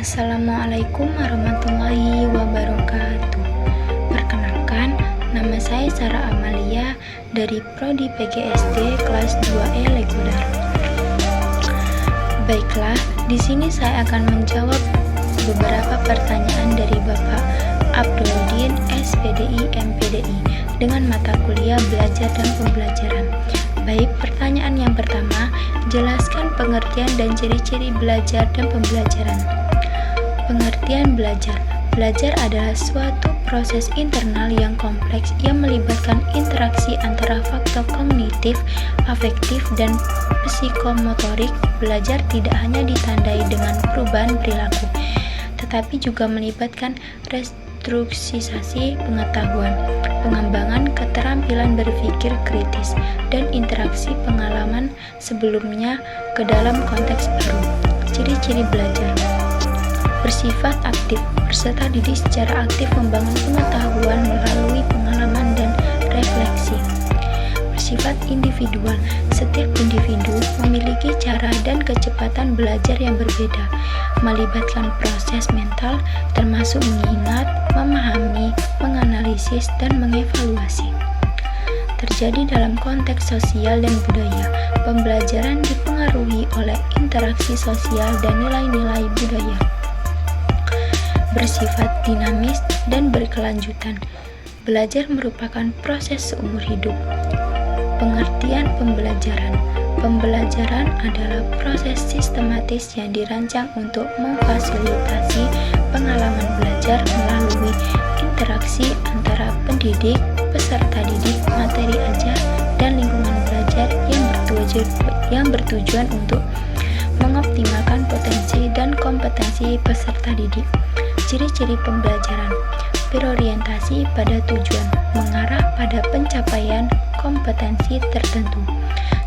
Assalamualaikum warahmatullahi wabarakatuh. Perkenalkan, nama saya Sarah Amalia dari Prodi PGSD kelas 2E Legodar. Baiklah, di sini saya akan menjawab beberapa pertanyaan dari Bapak Abduludin SPDI MPDI dengan mata kuliah belajar dan pembelajaran. Baik, pertanyaan yang pertama, jelaskan pengertian dan ciri-ciri belajar dan pembelajaran. Pengertian belajar. Belajar adalah suatu proses internal yang kompleks yang melibatkan interaksi antara faktor kognitif, afektif, dan psikomotorik. Belajar tidak hanya ditandai dengan perubahan perilaku, tetapi juga melibatkan restrukturisasi pengetahuan, pengembangan keterampilan berpikir kritis, dan interaksi pengalaman sebelumnya ke dalam konteks baru. Ciri-ciri belajar. Bersifat aktif, peserta didik secara aktif membangun pengetahuan melalui pengalaman dan refleksi. Bersifat individual, setiap individu memiliki cara dan kecepatan belajar yang berbeda, melibatkan proses mental termasuk mengingat, memahami, menganalisis, dan mengevaluasi. Terjadi dalam konteks sosial dan budaya. Pembelajaran dipengaruhi oleh interaksi sosial dan nilai-nilai budaya. Bersifat dinamis dan berkelanjutan. Belajar merupakan proses seumur hidup. Pengertian pembelajaran. Pembelajaran adalah proses sistematis yang dirancang untuk memfasilitasi pengalaman belajar melalui interaksi antara pendidik, peserta didik, materi ajar, dan lingkungan belajar yang bertujuan untuk mengoptimalkan potensi dan kompetensi peserta didik. Ciri-ciri pembelajaran. Berorientasi pada tujuan, mengarah pada pencapaian kompetensi tertentu.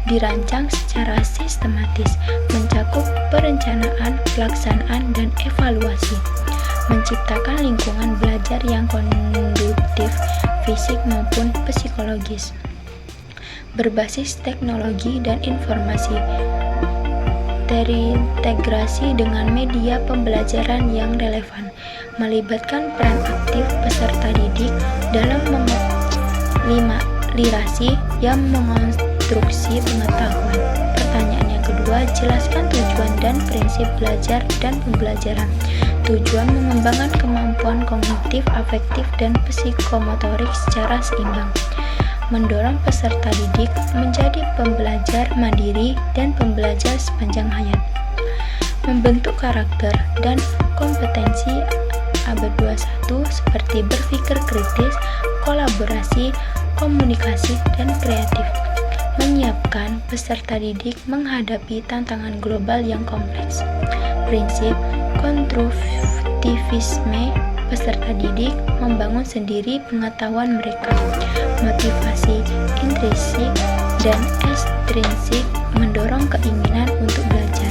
Dirancang secara sistematis, mencakup perencanaan, pelaksanaan, dan evaluasi. Menciptakan lingkungan belajar yang konduktif, fisik maupun psikologis. Berbasis teknologi dan informasi. Terintegrasi dengan media pembelajaran yang relevan, melibatkan peran aktif peserta didik dalam literasi yang mengonstruksi pengetahuan. Pertanyaan yang kedua, jelaskan tujuan dan prinsip belajar dan pembelajaran. Tujuan mengembangkan kemampuan kognitif, afektif, dan psikomotorik secara seimbang. Mendorong peserta didik menjadi pembelajar mandiri dan pembelajar sepanjang hayat. Membentuk karakter dan kompetensi abad 21 seperti berpikir kritis, kolaborasi, komunikasi, dan kreatif. Menyiapkan peserta didik menghadapi tantangan global yang kompleks. Prinsip konstruktivisme. Peserta didik membangun sendiri pengetahuan mereka. Motivasi intrinsik dan ekstrinsik mendorong keinginan untuk belajar.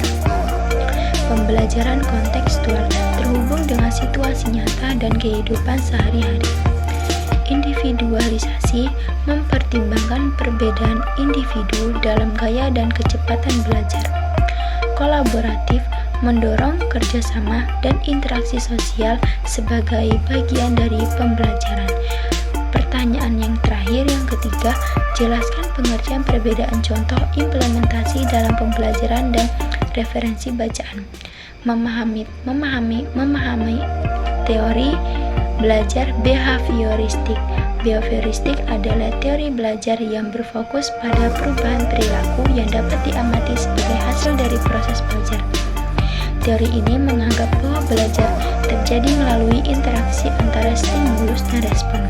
Pembelajaran kontekstual terhubung dengan situasi nyata dan kehidupan sehari-hari. Individualisasi mempertimbangkan perbedaan individu dalam gaya dan kecepatan belajar. Kolaboratif mendorong kerjasama dan interaksi sosial sebagai bagian dari pembelajaran. Pertanyaan yang terakhir, yang ketiga, jelaskan pengertian perbedaan contoh implementasi dalam pembelajaran dan referensi bacaan. Memahami teori belajar behavioristik. Behavioristik adalah teori belajar yang berfokus pada perubahan perilaku yang dapat diamati sebagai hasil dari proses belajar. Teori ini menganggap bahwa belajar terjadi melalui interaksi antara stimulus dan respon.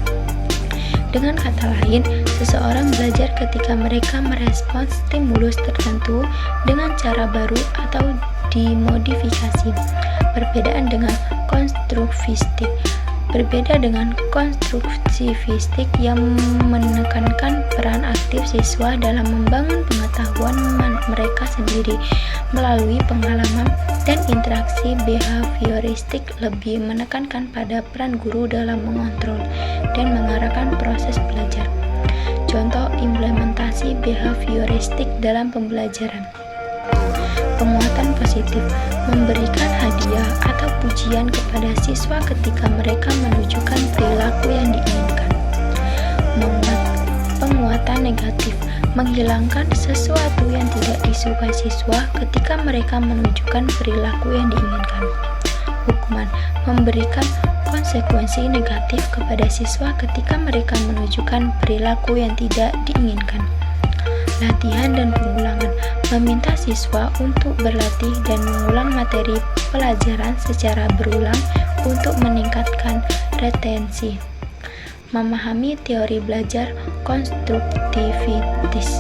Dengan kata lain, seseorang belajar ketika mereka merespons stimulus tertentu dengan cara baru atau dimodifikasi. Berbeda dengan konstruktivistik yang menekankan peran aktif siswa dalam membangun pengetahuan mereka sendiri melalui pengalaman, dan interaksi behavioristik lebih menekankan pada peran guru dalam mengontrol dan mengarahkan proses belajar. Contoh implementasi behavioristik dalam pembelajaran. Penguatan positif, memberikan hadiah atau pujian kepada siswa ketika mereka menunjukkan perilaku yang diinginkan. Penguatan negatif, menghilangkan sesuatu yang tidak disukai siswa ketika mereka menunjukkan perilaku yang diinginkan. Hukuman, memberikan konsekuensi negatif kepada siswa ketika mereka menunjukkan perilaku yang tidak diinginkan. Latihan dan pengulangan, meminta siswa untuk berlatih dan mengulang materi pelajaran secara berulang untuk meningkatkan retensi. Memahami teori belajar konstruktivistis.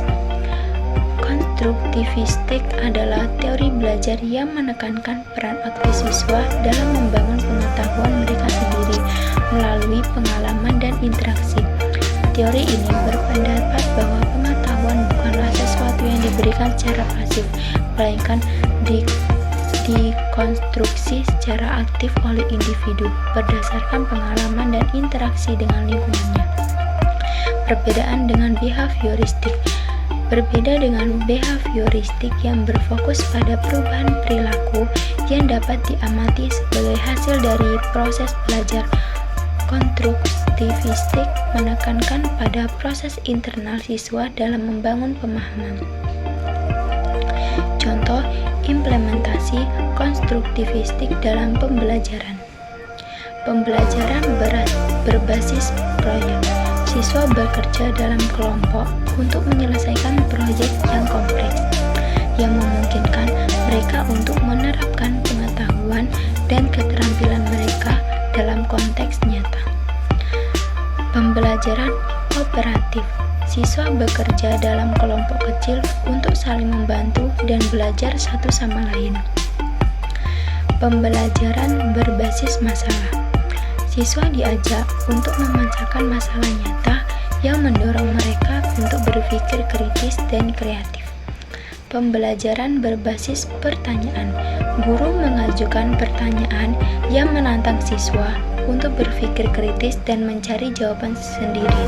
Konstruktivistik adalah teori belajar yang menekankan peran aktif siswa dalam membangun pengetahuan mereka sendiri melalui pengalaman dan interaksi. Teori ini berpendapat bahwa pengetahuan bukanlah sesuatu yang diberikan secara pasif, melainkan dikonstruksi secara aktif oleh individu berdasarkan pengalaman dan interaksi dengan lingkungannya. Perbedaan dengan behavioristik. Berbeda dengan behavioristik yang berfokus pada perubahan perilaku yang dapat diamati sebagai hasil dari proses belajar, konstruktivistik menekankan pada proses internal siswa dalam membangun pemahaman. Contoh implementasi konstruktivistik dalam pembelajaran. Pembelajaran berbasis proyek. Siswa bekerja dalam kelompok untuk menyelesaikan proyek yang kompleks, yang memungkinkan mereka untuk menerapkan pengetahuan dan keterampilan mereka dalam konteks nyata. Pembelajaran kooperatif. Siswa bekerja dalam kelompok kecil untuk saling membantu dan belajar satu sama lain. Pembelajaran berbasis masalah. Siswa diajak untuk memecahkan masalah nyata yang mendorong mereka untuk berpikir kritis dan kreatif. Pembelajaran berbasis pertanyaan. Guru mengajukan pertanyaan yang menantang siswa untuk berpikir kritis dan mencari jawaban sendiri.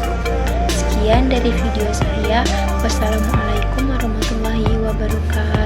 Sekian dari video saya. Wassalamualaikum warahmatullahi wabarakatuh.